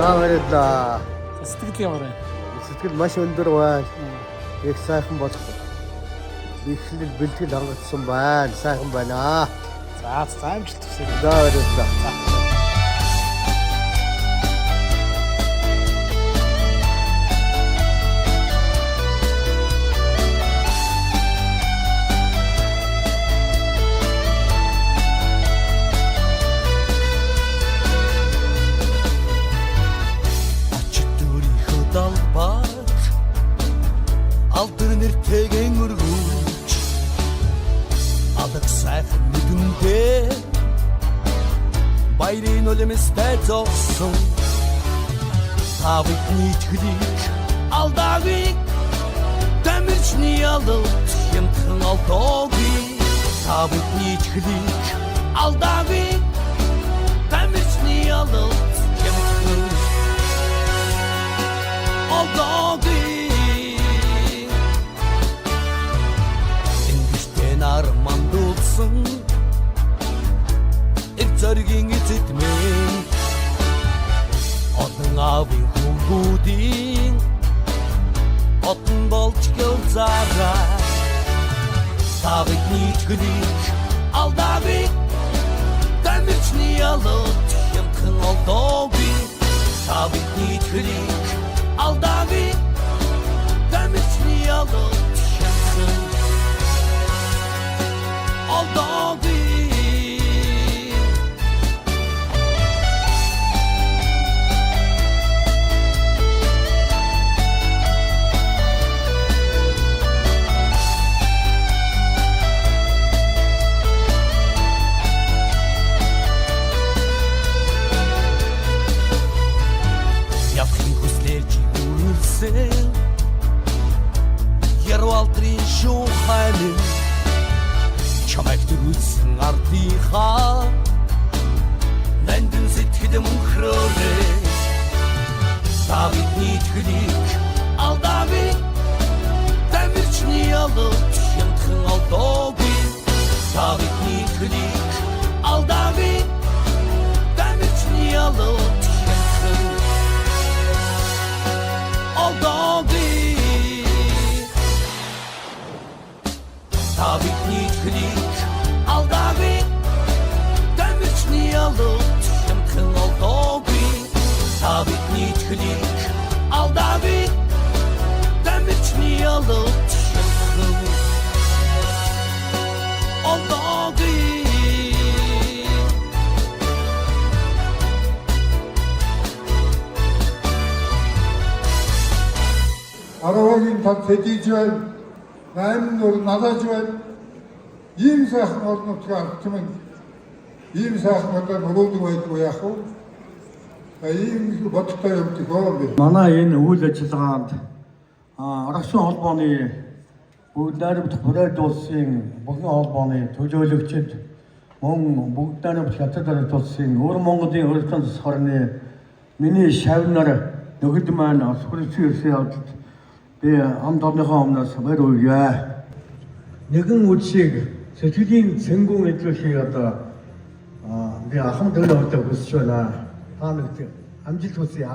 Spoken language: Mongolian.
баярлалаа. Сэтгэл ямар вэ? Сэтгэл маш өндөр байна. Их сайхан болох. Ихлэл бэлтгэл хангагдсан байна. Сайхан байна. За амжилт хүсье. За баярлалаа. Алтар нэртэйгэн өргөж алах сайхан нүдэндээ баярын үлэмстэй зогсон тавикны чөлийг алдаагүй тамирчны ялалт хямдхан алдаагүй тавикны чөлийг алдаагүй тамирчны ялалт хямдхан алдаагүй Armandulsun İptargin ititmeyin Adın abi hududin Adın balçık yolzara Tavik nitgülik Aldavik Demirçni yalıt Yamkın aldavi Tavik nitgülik Aldavik Demirçni yalıt Yamkın Aldağın Yapın kuzlerci vurursun Yer altrin şu halim Çamektirүүлсэн ардынхаа Нандин сэтгэл мөнхрөөрэ Тавидний чөлийг алдаагүй Тамирчны ялалт хямдхан алдаагүй Тавидний чөлийг алдаагүй Тамирчны ялалт хямдхан алдаагүй Тавидний чөлийг алдаагүй Тамирчны ялалт хямдхан алдаагүй Тавидний чөлийг алдаагүй Тамирчны ялалт хямдхан алдаагүй Аравагийн тав хэдийж байна 8 нур надаж байна. Ийм сайхан олон нутгаар түмэн ийм сайхан одоо мөрөөдөг байдгүй яах вэ? Ийм бодтой явдаг юм. Манай энэ үйл ажиллагаанд аргачин холбооны бүгд найрамдах бүрээд улсын бүхэн холбооны төлөөлөгчид мөн бүгд найрамдах хятад ард улсын өвөр Монголын хөрөлтөн засварны миний шавнаар нөхөд маань хүрэлцэн ирсэн явдалд би хамт олонныхоо өмнөөс баяр хүргэе. Нэгэн үдшийг сэтгэлийн цэнгүүн эдлүүлэхийг одоо би ахмад төлөвлөлтөд хүсэж байна. Та нарт амжилт хүсье.